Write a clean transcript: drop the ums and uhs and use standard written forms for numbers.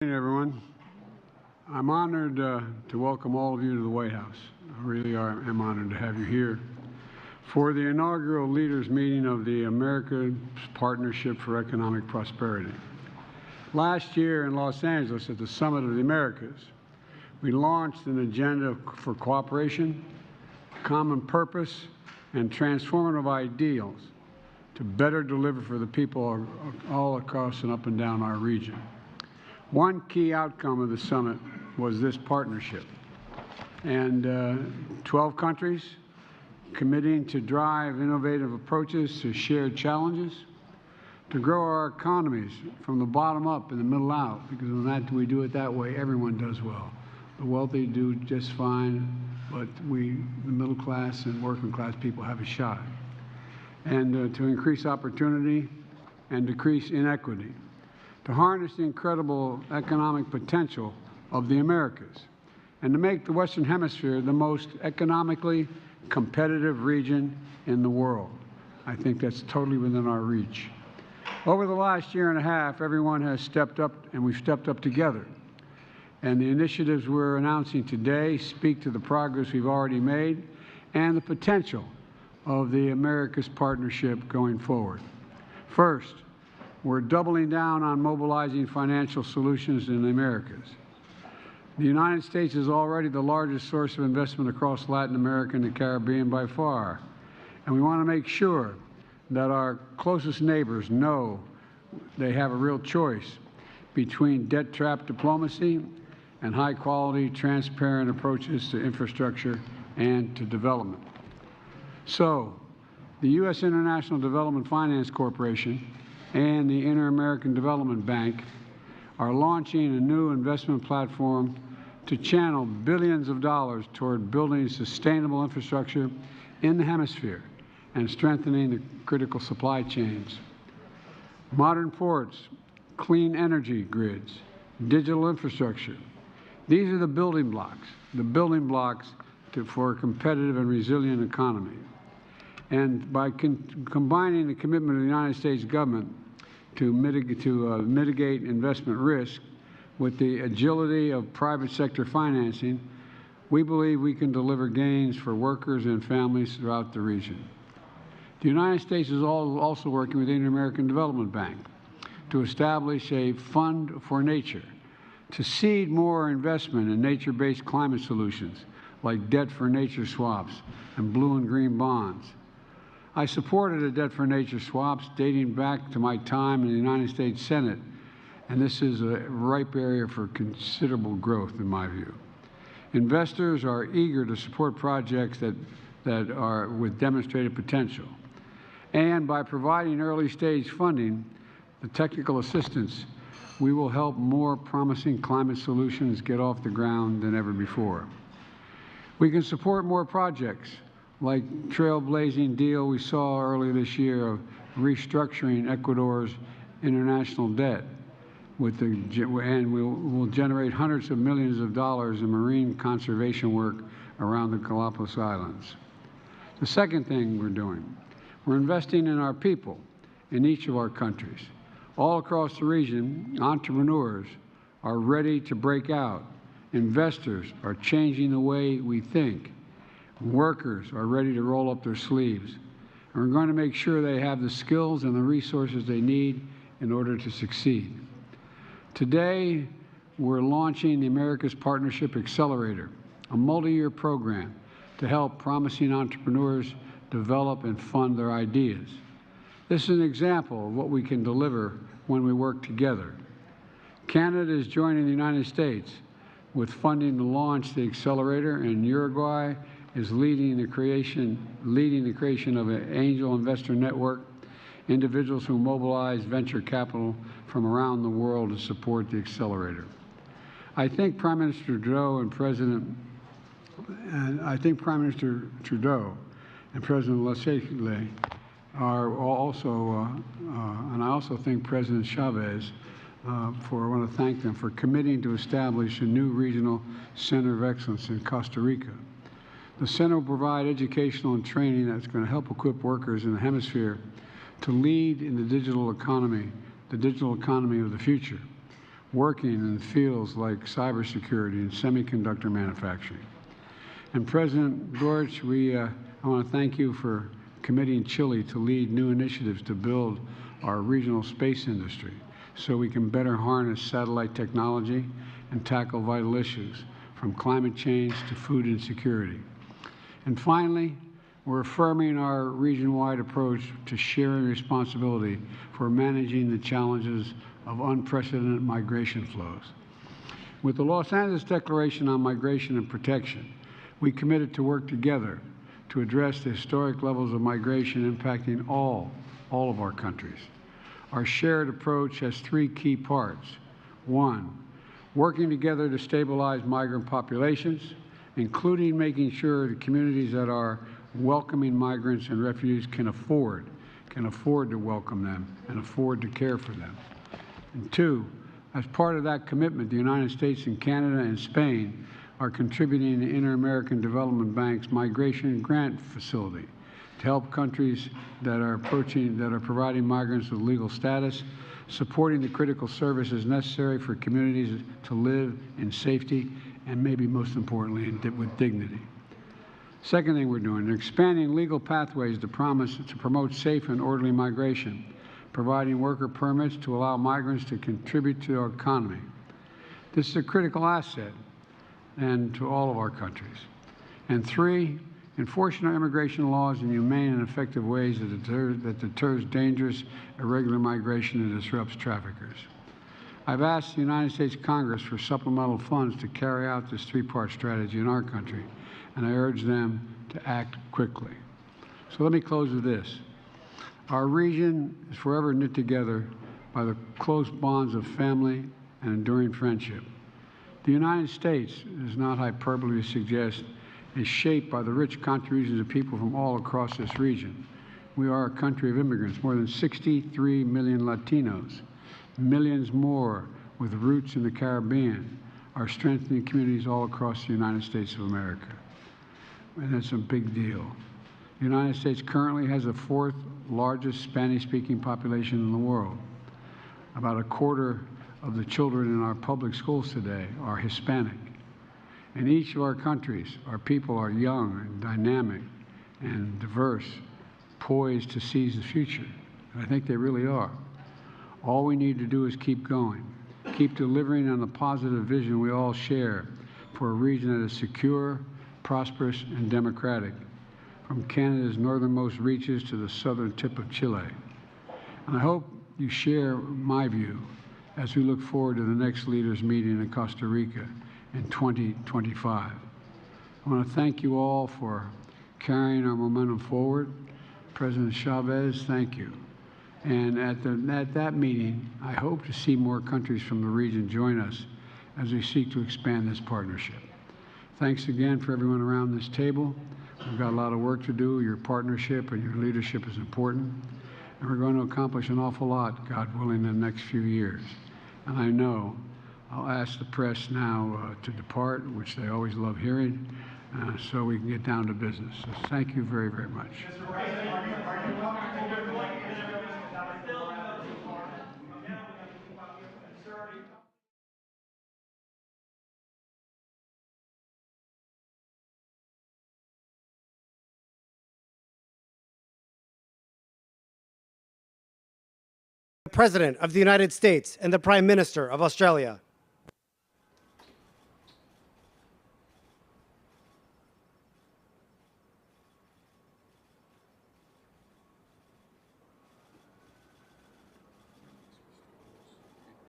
Good morning, everyone. I'm honored to welcome all of you to the White House. I really am honored to have you here for the inaugural leaders meeting of the America's Partnership for Economic Prosperity. Last year in Los Angeles at the Summit of the Americas, we launched an agenda for cooperation, common purpose, and transformative ideals to better deliver for the people all across and up and down our region. One key outcome of the summit was this partnership, and 12 countries committing to drive innovative approaches to shared challenges, to grow our economies from the bottom up and the middle out, because when we do it that way, everyone does well. The wealthy do just fine, but we, the middle class and working class people, have a shot. And to increase opportunity and decrease inequity, to harness the incredible economic potential of the Americas, and to make the Western Hemisphere the most economically competitive region in the world. I think that's totally within our reach. Over the last year and a half, everyone has stepped up, and we've stepped up together. And the initiatives we're announcing today speak to the progress we've already made and the potential of the Americas Partnership going forward. First, we're doubling down on mobilizing financial solutions in the Americas. The United States is already the largest source of investment across Latin America and the Caribbean by far. And we want to make sure that our closest neighbors know they have a real choice between debt trap diplomacy and high-quality, transparent approaches to infrastructure and to development. So, the U.S. International Development Finance Corporation and the Inter-American Development Bank are launching a new investment platform to channel billions of dollars toward building sustainable infrastructure in the hemisphere and strengthening the critical supply chains. Modern ports, clean energy grids, digital infrastructure. These are the building blocks for a competitive and resilient economy. And by combining the commitment of the United States government to mitigate investment risk with the agility of private sector financing, we believe we can deliver gains for workers and families throughout the region. The United States is also working with the Inter-American Development Bank to establish a fund for nature, to seed more investment in nature-based climate solutions like debt for nature swaps and blue and green bonds. I supported a debt for nature swaps dating back to my time in the United States Senate, and this is a ripe area for considerable growth in my view. Investors are eager to support projects that are with demonstrated potential. And by providing early stage funding, the technical assistance, we will help more promising climate solutions get off the ground than ever before. We can support more projects like trailblazing deal we saw earlier this year of restructuring Ecuador's international debt, and we'll generate hundreds of millions of dollars in marine conservation work around the Galapagos Islands. The second thing we're doing, we're investing in our people in each of our countries. All across the region, entrepreneurs are ready to break out. Investors are changing the way we think. Workers are ready to roll up their sleeves. And we're going to make sure they have the skills and the resources they need in order to succeed. Today, we're launching the Americas Partnership Accelerator, a multi-year program to help promising entrepreneurs develop and fund their ideas. This is an example of what we can deliver when we work together. Canada is joining the United States with funding to launch the accelerator, and Uruguay is leading the creation of an angel investor network, individuals who mobilize venture capital from around the world to support the accelerator. I think Prime Minister Trudeau and President Leslie are also, and I also think President Chavez, I want to thank them for committing to establish a new regional center of excellence in Costa Rica. The center will provide educational and training that's going to help equip workers in the hemisphere to lead in the digital economy of the future. working in fields like cybersecurity and semiconductor manufacturing. And President George, I want to thank you for committing Chile to lead new initiatives to build our regional space industry so we can better harness satellite technology and tackle vital issues from climate change to food insecurity. And finally, we're affirming our region-wide approach to sharing responsibility for managing the challenges of unprecedented migration flows. With the Los Angeles Declaration on Migration and Protection, we committed to work together to address the historic levels of migration impacting all of our countries. Our shared approach has three key parts. One, working together to stabilize migrant populations, including making sure the communities that are welcoming migrants and refugees can afford to welcome them and afford to care for them. And two, as part of that commitment, the United States and Canada and Spain are contributing the Inter-American Development Bank's Migration Grant Facility to help countries that are providing migrants with legal status, supporting the critical services necessary for communities to live in safety and maybe most importantly with dignity. Second thing we're doing, expanding legal pathways to promote safe and orderly migration, providing worker permits to allow migrants to contribute to our economy. This is a critical asset and to all of our countries. And three, enforcing our immigration laws in humane and effective ways that deters dangerous, irregular migration and disrupts traffickers. I've asked the United States Congress for supplemental funds to carry out this three-part strategy in our country, and I urge them to act quickly. So let me close with this. Our region is forever knit together by the close bonds of family and enduring friendship. The United States, it is not hyperbole to suggest, is shaped by the rich contributions of people from all across this region. We are a country of immigrants, more than 63 million Latinos, millions more with roots in the Caribbean, are strengthening communities all across the United States of America. And that's a big deal. The United States currently has the fourth largest Spanish-speaking population in the world. About a quarter of the children in our public schools today are Hispanic. In each of our countries, our people are young and dynamic and diverse, poised to seize the future. And I think they really are. All we need to do is keep going, keep delivering on the positive vision we all share for a region that is secure, prosperous, and democratic, from Canada's northernmost reaches to the southern tip of Chile. And I hope you share my view as we look forward to the next leaders meeting in Costa Rica in 2025. I want to thank you all for carrying our momentum forward. President Chavez, thank you. And at that meeting, I hope to see more countries from the region join us as we seek to expand this partnership. Thanks again for everyone around this table. We've got a lot of work to do. Your partnership and your leadership is important. And we're going to accomplish an awful lot, God willing, in the next few years. And I know I'll ask the press now to depart, which they always love hearing, so we can get down to business. So thank you very, very much. President of the United States and the Prime Minister of Australia.